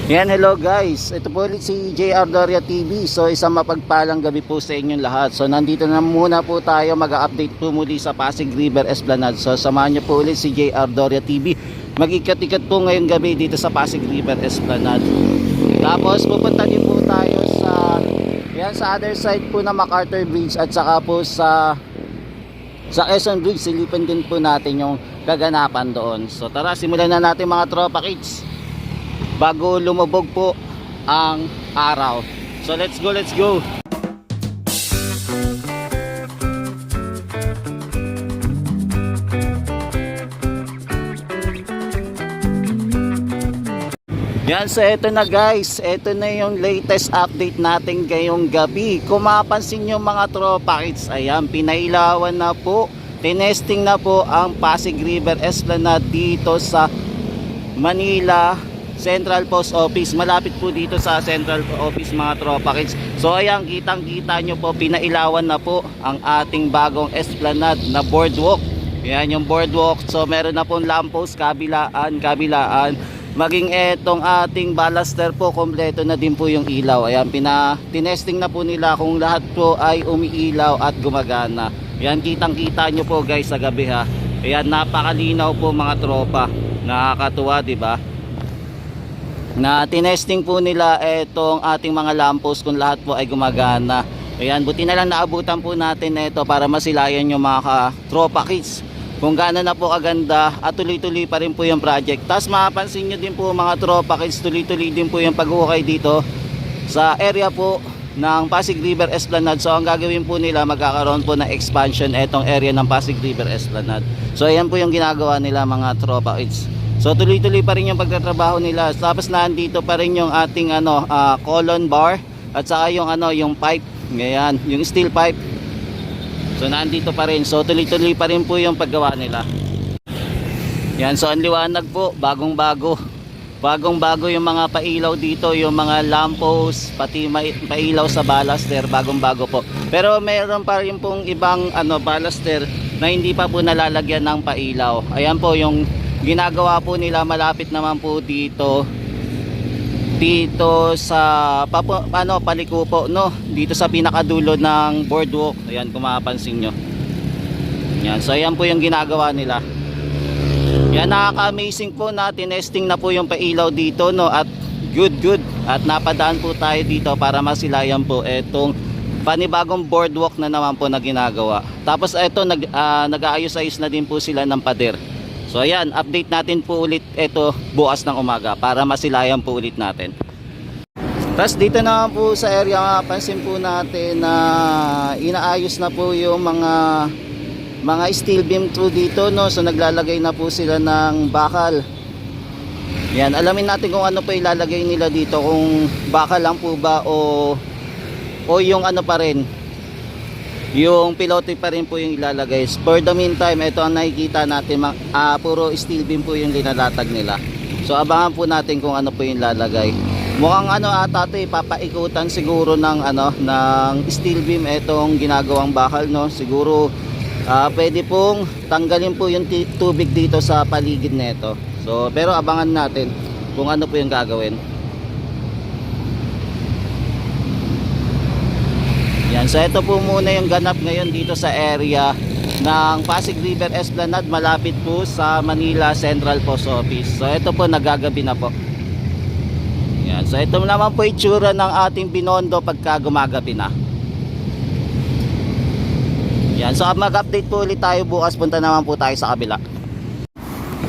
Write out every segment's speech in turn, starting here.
Yan, hello guys. Ito po ulit si JR Doria TV. So isang mapagpalang gabi po sa inyong lahat. So nandito na muna po tayo, mag-update po muli sa Pasig River Esplanade. So samahan niyo po ulit si JR Doria TV. Mag-ikat-ikat po ngayong gabi dito sa Pasig River Esplanade. Tapos pupunta din po tayo sa other side po na MacArthur Bridge at saka po sa Quezon Bridge. Silipin din po natin yung kaganapan doon. So tara, simulan na natin mga tropa kids bago lumubog po ang araw. So let's go, let's go. Yan, so eto na guys, eto na yung latest update natin ngayong gabi. Kung mapapansin nyo mga tropa kids, ayan, pinailawan na po, tinesting na po ang Pasig River Esplanade dito sa Manila Central Post Office. Malapit po dito sa Central Office mga tropa kids. So ayan, kitang kita nyo po, pinailawan na po ang ating bagong Esplanade na boardwalk. Yan yung boardwalk. So meron na pong lamppost kabilaan. Maging etong ating baluster po, kompleto na din po yung ilaw. Ayan, tinesting na po nila kung lahat po ay umiilaw at gumagana. Yan, kitang kita nyo po guys sa gabi ha. Ayan, napakalinaw po mga tropa. Nakakatuwa, di ba? Na tinesting po nila itong ating mga lamppost kung lahat po ay gumagana. Ayan, buti na lang naabutan po natin ito para masilayan yung mga tropa kids kung gaano na po kaganda at tuloy-tuloy pa rin po yung project. Tapos mapapansin nyo din po mga tropa kids, tuloy-tuloy din po yung pag-ukay dito sa area po ng Pasig River Esplanade. So ang gagawin po nila, magkakaroon po ng expansion etong area ng Pasig River Esplanade. So ayan po yung ginagawa nila mga tropa kids. So tuloy-tuloy pa rin yung pagtatrabaho nila. Tapos nandito pa rin yung ating column bar at saka yung yung pipe, ngayon, yung steel pipe. So nandito pa rin. So tuloy-tuloy pa rin po yung paggawa nila. Yan, so ang liwanag po, bagong-bago. Bagong-bago yung mga pailaw dito, yung mga lamppost, pati pailaw sa baluster, bagong-bago po. Pero meron pa rin pong ibang baluster na hindi pa po nalalagyan ng pailaw. Ayan po yung ginagawa po nila, malapit naman po dito sa paliko po, no, dito sa pinakadulo ng boardwalk. Ayan, kung mapapansin nyo. Yan, so ayan po yung ginagawa nila. Yan, nakaka-amazing po na tinesting na po yung pailaw dito, no, at good at napadaan po tayo dito para masilayan po etong panibagong boardwalk na naman po na ginagawa. Tapos ito nag-aayos-ayos na din po sila ng pader. So ayan, update natin po ulit ito bukas ng umaga para masilayan po ulit natin. Tapos dito naman po sa area, mapansin po natin na inaayos na po yung mga steel beam through dito, no. So naglalagay na po sila ng bakal. Yan, alamin natin kung ano po ilalagay nila dito, kung bakal lang po ba o yung pa rin, yung pilote pa rin po yung ilalagay. For the meantime, ito ang nakikita natin, puro steel beam po yung linalatag nila. So abangan po natin kung ano po yung ilalagay. Mukhang ata ito, papaikutan siguro ng steel beam itong ginagawang bakal, no. Siguro pwede pong tanggalin po yung tubig dito sa paligid nito. So pero abangan natin kung ano po yung gagawin. Yan, so ito po muna yung ganap ngayon dito sa area ng Pasig River Esplanade, malapit po sa Manila Central Post Office. So ito po, nagagabi na po. Yan, so ito naman po itsura ng ating Binondo pagka gumagabi na. Yan, so mag-update po ulit tayo bukas, punta naman po tayo sa kabila.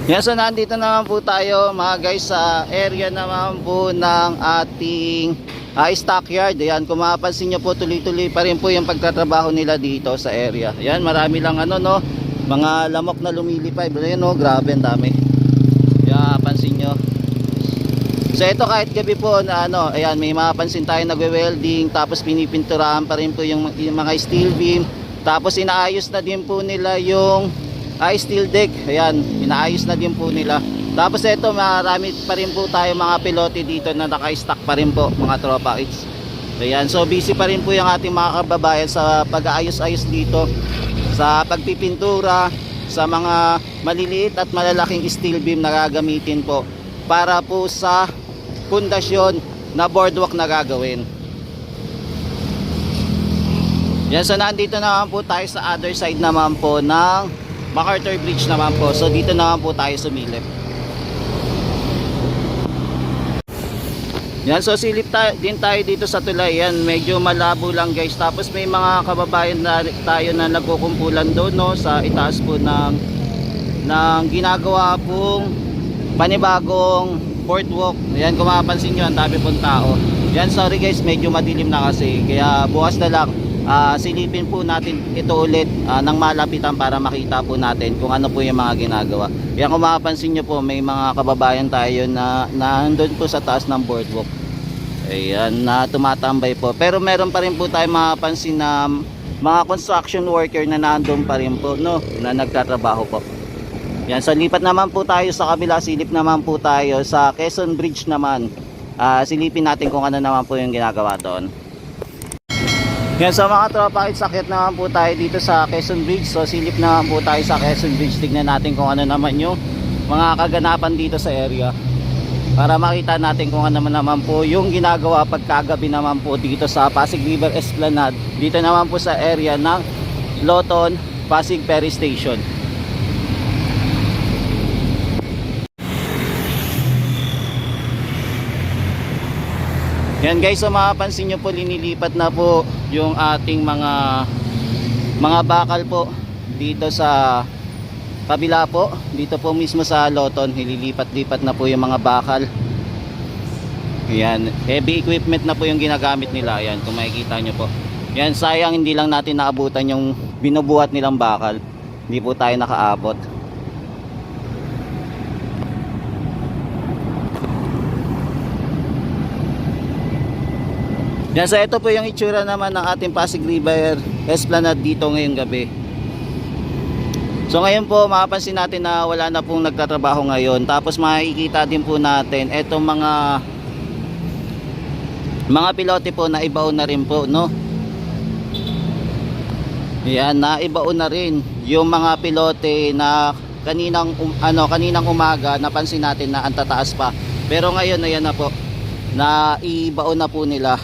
Yan, so nandito naman po tayo mga guys sa area naman po ng ating stockyard. Ayan, kung mapapansin nyo po, tuloy-tuloy pa rin po yung pagtatrabaho nila dito sa area. Ayan, marami lang mga lamok na lumilipay. Ayan, no, grabe, ang dami. Ayan, pansin nyo. So ito, kahit gabi po ayan, may mapapansin tayo nagwe-welding, tapos pinipinturahan pa rin po yung mga steel beam. Tapos inaayos na din po nila yung steel deck. Ayan, inaayos na din po nila. Tapos ito, marami pa rin po tayo mga pilote dito na naka-stack pa rin po mga tropa kids. Ayan, so busy pa rin po yung ating mga kababayan sa pag-aayos-ayos dito, sa pagpipintura, sa mga maliliit at malalaking steel beam na gagamitin po para po sa pundasyon na boardwalk na gagawin. Yan, so nandito naman po tayo sa other side naman po ng MacArthur Bridge naman po. So dito naman po tayo sumilip. Yan, so silip din tayo dito sa tulay. Yan, medyo malabo lang guys. Tapos may mga kababayan na tayo na nagkukumpulan doon, no, sa itaas po ng ginagawa pong panibagong boardwalk. Yan, kung mapapansin nyo, ang dami pong tao. Yan, sorry guys, medyo madilim na kasi. Kaya bukas na lang, silipin po natin ito ulit ng malapitan para makita po natin kung ano po yung mga ginagawa. Yan, kung mapapansin nyo po, may mga kababayan tayo na nandun po sa taas ng boardwalk. Ayan, na tumatambay po. Pero meron pa rin po tayo mapapansin na mga construction worker na nandun pa rin po, no, na nagtatrabaho po. Yan, so lipat naman po tayo sa kabila. Silip naman po tayo sa Quezon Bridge naman. Silipin natin kung ano naman po yung ginagawa doon. Yan, so mga tropa, sakit naman po tayo dito sa Quezon Bridge. So silip naman po tayo sa Quezon Bridge. Tignan natin kung ano naman yung mga kaganapan dito sa area, para makita natin kung ano naman po yung ginagawa pagkagabi naman po dito sa Pasig River Esplanade. Dito naman po sa area ng Loton Pasig Ferry Station. Yan guys, so mapapansin nyo po, linilipat na po yung ating mga bakal po dito sa kabila po. Dito po mismo sa Loton, hililipat-lipat na po yung mga bakal. Yan, heavy equipment na po yung ginagamit nila. Yan, kung makikita nyo po. Yan, sayang hindi lang natin naabutan yung binubuhat nilang bakal. Hindi po tayo nakaabot. Yan, so ito po yung itsura naman ng ating Pasig River Esplanade dito ngayong gabi. So ngayon po, mapapansin natin na wala na pong nagtatrabaho ngayon. Tapos makikita din po natin etong mga pilote po na ibaon na rin po, no? Yan, naibaon na rin yung mga pilote na kaninang umaga napansin natin na ang tataas pa. Pero ngayon ayan na po, naibaon na po nila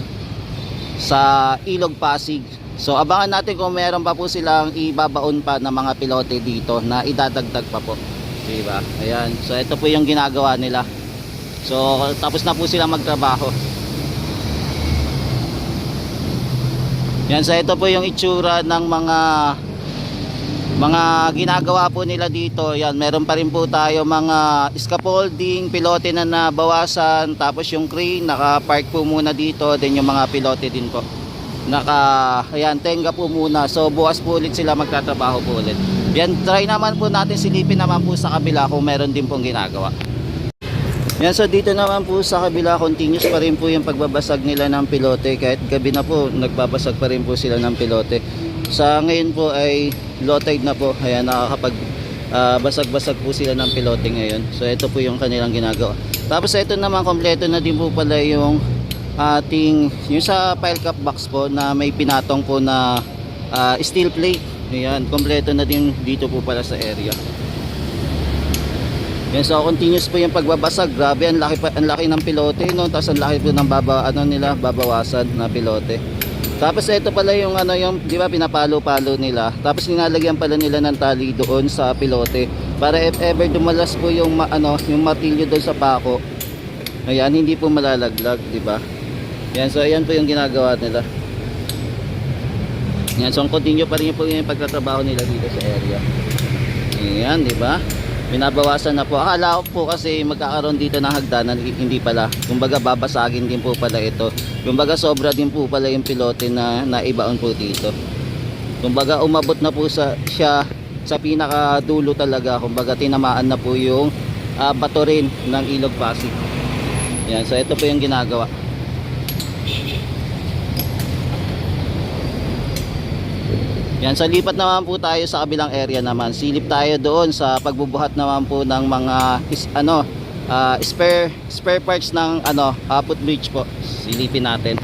sa Ilog Pasig. So abangan natin kung meron pa po silang ibabaon pa ng mga pilote dito na idadagdag pa po, diba? Ayan, so ito po yung ginagawa nila. So tapos na po sila magtrabaho. Yan, so ito po yung itsura ng mga ginagawa po nila dito. Yan, meron pa rin po tayo mga scaffolding, pilote na nabawasan, tapos yung crane naka-park po muna dito, then yung mga pilote din po ayan, tenga po muna. So bukas po ulit sila magtatrabaho po ulit. Yan, try naman po natin, silipin naman po sa kabila kung meron din pong ginagawa. Yan, so dito naman po sa kabila, continuous pa rin po yung pagbabasag nila ng pilote. Kahit gabi na po, nagbabasag pa rin po sila ng pilote. Sa ngayon po ay low tide na po. Ayan, nakakapag basag-basag po sila ng pilote ngayon. So ito po yung kanilang ginagawa. Tapos ito naman, kompleto na din po pala yung yung sa pile cap box po na may pinatong po na steel plate. Ayan, kompleto na din dito po pala sa area. Yan, so continuous po yung pagbabasag. Grabe, ang laki ng pilote, no? Tapos ang laki po ng babawasan na pilote. Tapos ito pala yung yung, di ba, pinapalo-palo nila. Tapos nilalagyan pala nila ng tali doon sa pilote para if ever dumalas po yung yung martilyo doon sa pako, ayan, hindi po malalaglag, di ba? Yan, so ayan po yung ginagawa nila. Yan, so continue pa rin po yung pagtatrabaho nila dito sa area. Ayan, di ba? Binabawasan na po. Akala ko po kasi magkakaroon dito ng hagdanan, hindi pala. Kumbaga babasagin din po pala ito. Kumbaga sobra din po pala yung pilote na naibaon po dito. Kumbaga umabot na po siya sa pinakadulo talaga. Kumbaga tinamaan na po yung bato rin ng Ilog Pasig. Yan, so ito po yung ginagawa. Yan, so lipat naman po tayo sa kabilang area naman. Silip tayo doon sa pagbubuhat naman po ng mga spare parts ng footbridge po. Silipin natin.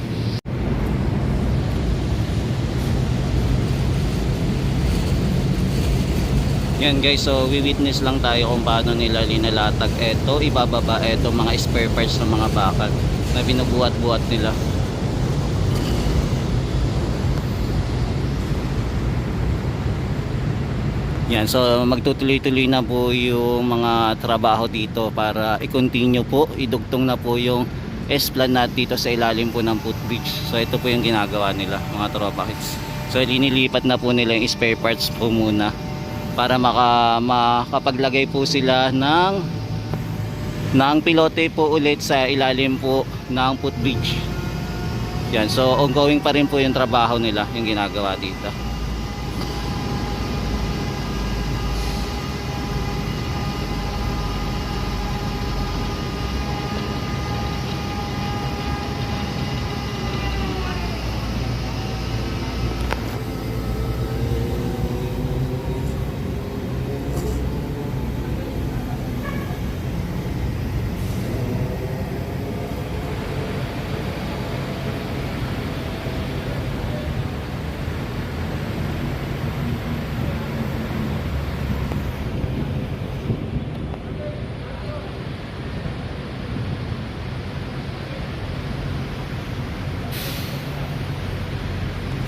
Yan guys, so we-witness lang tayo kung paano nila linalatag eto, ibababa eto mga spare parts ng mga bakal na binubuhat-buhat nila. Yan, so magtutuloy-tuloy na po yung mga trabaho dito para i-continue po, idugtong na po yung esplanade dito sa ilalim po ng footbridge. So ito po yung ginagawa nila mga tropa kids. So linilipat na po nila yung spare parts po muna para makapaglagay po sila ng pilote po ulit sa ilalim po ng footbridge. Yan, so ongoing pa rin po yung trabaho nila, yung ginagawa dito.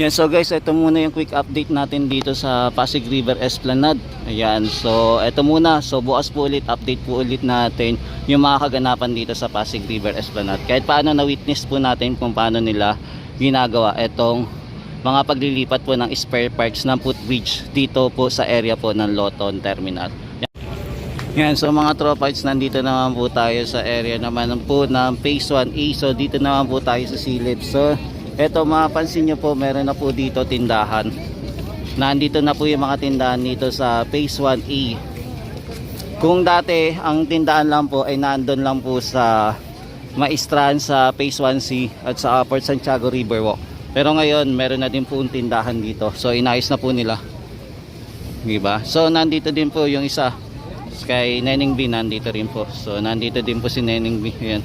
Yan, so guys, ito muna yung quick update natin dito sa Pasig River Esplanade. Ayan, so ito muna. So bukas po ulit, update po ulit natin yung mga kaganapan dito sa Pasig River Esplanade. Kahit paano na-witness po natin kung paano nila ginagawa itong mga paglilipat po ng spare parts ng footbridge dito po sa area po ng Loton Terminal. Yan, so mga tropites, nandito naman po tayo sa area naman po ng Phase 1A. So dito naman po tayo sa silid. So eto, mapansin nyo po, meron na po dito tindahan. Nandito na po yung mga tindahan dito sa Phase 1A. Kung dati ang tindahan lang po ay nandun lang po sa Maistran sa Phase 1C at sa Port Santiago Riverwalk. Pero ngayon meron na din po yung tindahan dito. So inayos na po nila, diba? So nandito din po yung isa kay Neneng B, nandito rin po. So nandito din po si Neneng B. Yan.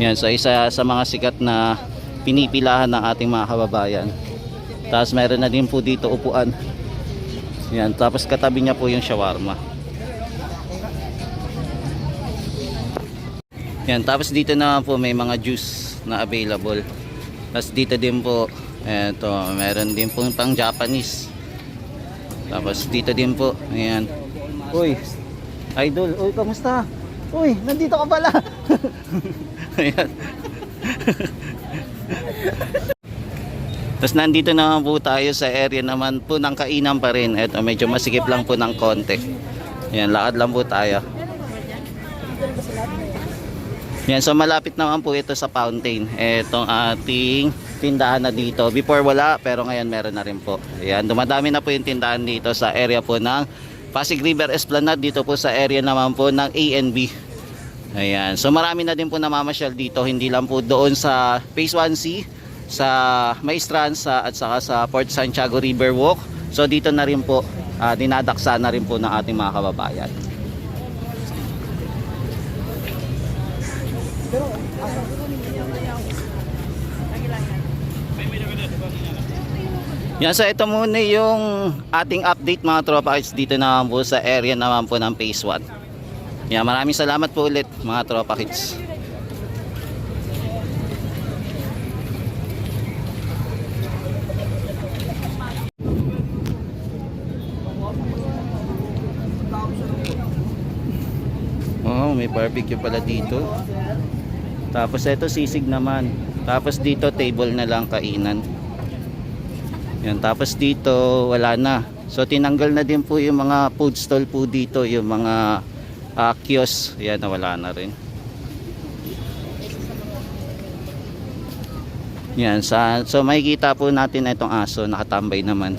Yan, so isa sa mga sikat na pinipilahan ng ating mga kababayan. Tapos meron na din po dito upuan. Yan, tapos katabi niya po yung shawarma. Yan, tapos dito naman po may mga juice na available. Tapos dito din po, eto, meron din po pang Japanese. Tapos dito din po, ayan. Uy, idol, uy, kamusta? Uy, nandito ka pala. Ayan. Tapos nandito naman po tayo sa area naman po ng kainan pa rin. Eto, medyo masikip lang po ng konti. Ayan, lakad lang po tayo. Yan, so malapit naman po ito sa fountain. Etong ating tindahan na dito. Before wala, pero ngayon meron na rin po. Ayan, dumadami na po yung tindahan dito sa area po ng Pasig River Esplanade. Dito po sa area naman po ng ANB. Ayan, so marami na din po namamasyal dito. Hindi lang po doon sa Phase 1C, sa Maistran, at saka sa Port Santiago Riverwalk. So dito na rin po, dinadaksa na rin po ng ating mga kababayan. Yan, so ito muna yung ating update mga tropa kids dito naman po sa area naman po ng Phase 1. Yan, maraming salamat po ulit mga tropa kids. Oh, may barbecue pala dito. Tapos ito sisig naman. Tapos dito table na lang, kainan. Yan, tapos dito wala na. So tinanggal na din po yung mga food stall po dito, yung mga kiosk. Yan, wala na rin. Yan, so makikita po natin itong aso nakatambay naman.